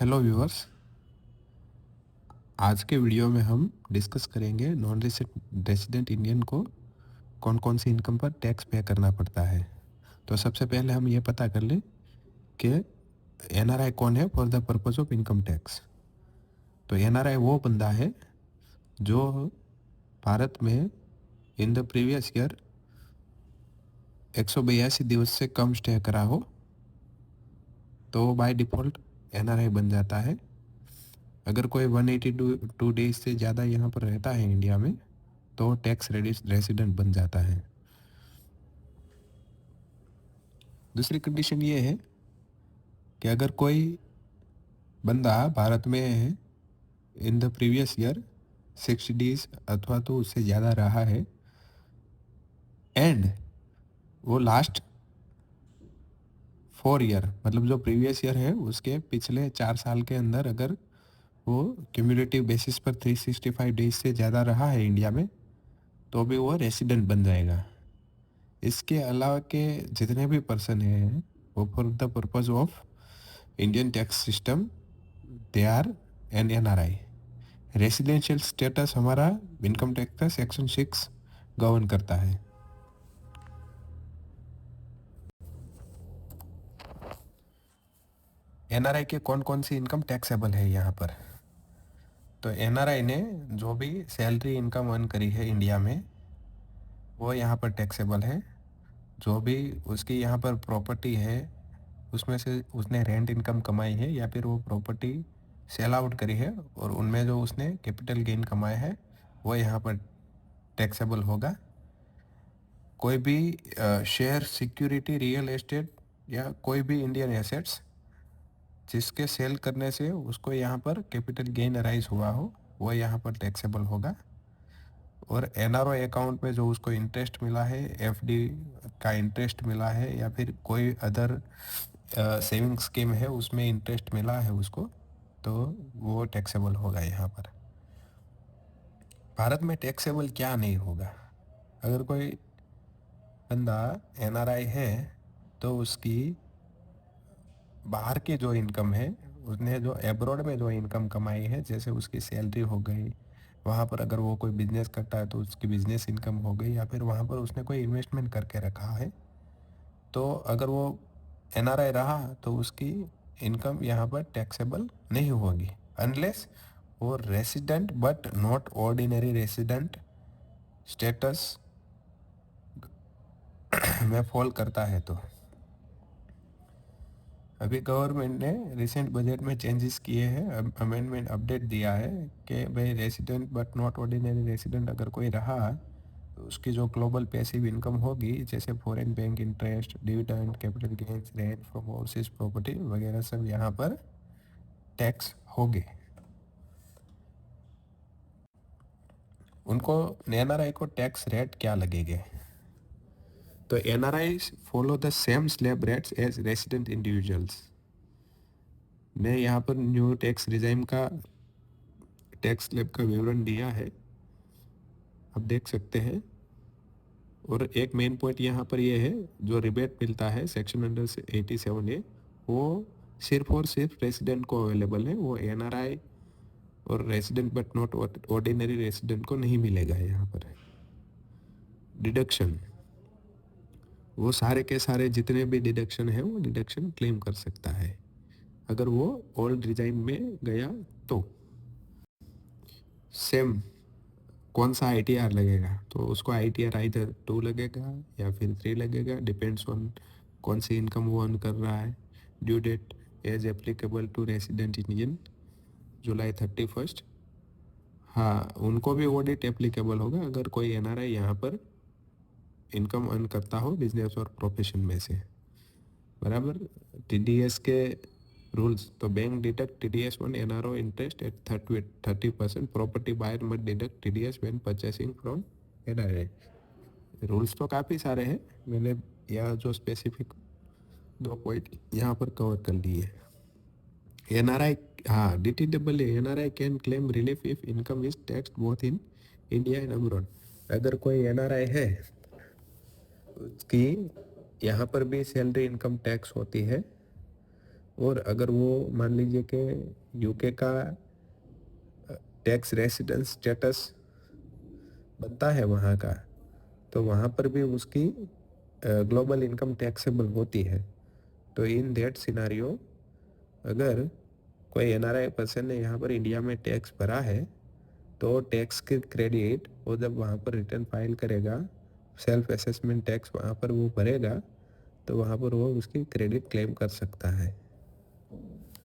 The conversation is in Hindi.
Hello viewers. आज के वीडियो में हम डिस्कस करेंगे नॉन रेसिडेंट इंडियन को कौन कौन सी इनकम पर टैक्स पे करना पड़ता है। तो सबसे पहले हम ये पता कर लें कि एनआरआई कौन है for the purpose of income tax. तो एनआरआई वो बंदा है जो भारत में इन द प्रीवियस ईयर 182 दिवस से कम स्टे करा हो तो बाय डिफ़ॉल्ट एनआरआई बन जाता है। अगर कोई 182 डेज से ज़्यादा यहाँ पर रहता है इंडिया में तो टैक्स रेसिडेंट बन जाता है। दूसरी कंडीशन ये है कि अगर कोई बंदा भारत में है in the previous year 60 days अथवा तो उससे ज़्यादा रहा है एंड वो लास्ट 4 ईयर मतलब जो प्रीवियस ईयर है उसके पिछले 4 साल के अंदर अगर वो क्यूमुलेटिव बेसिस पर 365 डेज से ज़्यादा रहा है इंडिया में तो भी वो रेसिडेंट बन जाएगा। इसके अलावा के जितने भी पर्सन हैं वो for the purpose of Indian tax system they are an N R I. Residential status हमारा इनकम टैक्स का सेक्शन 6 गवर्न करता है। एनआरआई के कौन कौन सी इनकम टैक्सेबल है यहाँ पर। तो एनआरआई ने जो भी सैलरी इनकम अर्न करी है इंडिया में वो यहाँ पर टैक्सेबल है। जो भी उसकी यहाँ पर प्रॉपर्टी है उसमें से उसने रेंट इनकम कमाई है या फिर वो प्रॉपर्टी सेल आउट करी है और उनमें जो उसने कैपिटल गेन कमाया है वो यहाँ पर टैक्सेबल होगा। कोई भी शेयर सिक्योरिटी रियल एस्टेट या कोई भी इंडियन एसेट्स जिसके सेल करने से उसको यहाँ पर कैपिटल गेन अराइज हुआ हो वो यहाँ पर टैक्सेबल होगा। और एनआरओ अकाउंट में जो उसको इंटरेस्ट मिला है एफडी का इंटरेस्ट मिला है या फिर कोई अदर सेविंग स्कीम है उसमें इंटरेस्ट मिला है उसको तो वो टैक्सेबल होगा यहाँ पर। भारत में टैक्सेबल क्या नहीं होगा। अगर कोई बंदा एनआरआई है तो उसकी बाहर की जो इनकम है उसने जो एब्रॉड में जो इनकम कमाई है जैसे उसकी सैलरी हो गई वहाँ पर अगर वो कोई बिजनेस करता है तो उसकी बिजनेस इनकम हो गई या फिर वहाँ पर उसने कोई इन्वेस्टमेंट करके रखा है तो अगर वो एनआरआई रहा तो उसकी इनकम यहाँ पर टैक्सेबल नहीं होगी अनलेस वो resident but not ordinary resident status में फॉल करता है। तो अभी गवर्नमेंट ने रिसेंट बजट में चेंजेस किए हैं, अमेंडमेंट अपडेट दिया है कि भाई resident but not ordinary resident अगर कोई रहा तो उसकी जो ग्लोबल पैसिव इनकम होगी जैसे foreign bank interest dividend capital gains rent from overseas property वगैरह सब यहाँ पर टैक्स होंगे। उनको एनआरआई को टैक्स रेट क्या लगेंगे। तो NRI follow the same slab rates as resident individuals. मैं यहाँ पर न्यू टैक्स रिजाइम का टैक्स स्लैब का विवरण दिया है आप देख सकते हैं। और एक मेन पॉइंट यहाँ पर ये है जो रिबेट मिलता है सेक्शन अंडर 87A वो सिर्फ और सिर्फ रेसिडेंट को अवेलेबल है, वो एनआरआई और resident but not ordinary resident को नहीं मिलेगा। यहाँ पर डिडक्शन वो सारे के सारे जितने भी डिडक्शन है वो डिडक्शन क्लेम कर सकता है अगर वो ओल्ड रिजाइम में गया तो। सेम कौन सा आईटीआर लगेगा तो उसको आईटीआर आइधर 2 लगेगा या फिर 3 लगेगा डिपेंड्स ऑन कौन सी इनकम वो अर्न कर रहा है। Due date as applicable to resident Indian July 31। हाँ उनको भी वो डेट एप्लीकेबल होगा अगर कोई एनआरआई यहाँ पर इनकम अर्न करता हो बिजनेस और प्रोफेशन में से बराबर। टीडीएस के रूल्स तो bank deduct TDS on NRO interest at 30%। Property buyer must deduct TDS when purchasing from NRI. Rules तो काफ़ी सारे हैं, मैंने यहाँ जो स्पेसिफिक 2 पॉइंट यहाँ पर कवर कर लिए। एनआरआई हाँ DTW NRI can claim relief if income is taxed both in India and abroad. अगर कोई एनआरआई है उसकी यहाँ पर भी सैलरी इनकम टैक्स होती है और अगर वो मान लीजिए कि यूके का टैक्स रेसिडेंस स्टेटस बनता है वहाँ का, तो वहाँ पर भी उसकी ग्लोबल इनकम टैक्सेबल होती है। तो इन दैट सिनारियो अगर कोई एनआरआई पर्सन ने यहाँ पर इंडिया में टैक्स भरा है, तो टैक्स के क्रेडिट वो जब वहाँ पर रिटर्न फाइल करेगा, सेल्फ असेसमेंट टैक्स वहाँ पर वो भरेगा, तो वहाँ पर वो उसकी क्रेडिट क्लेम कर सकता है।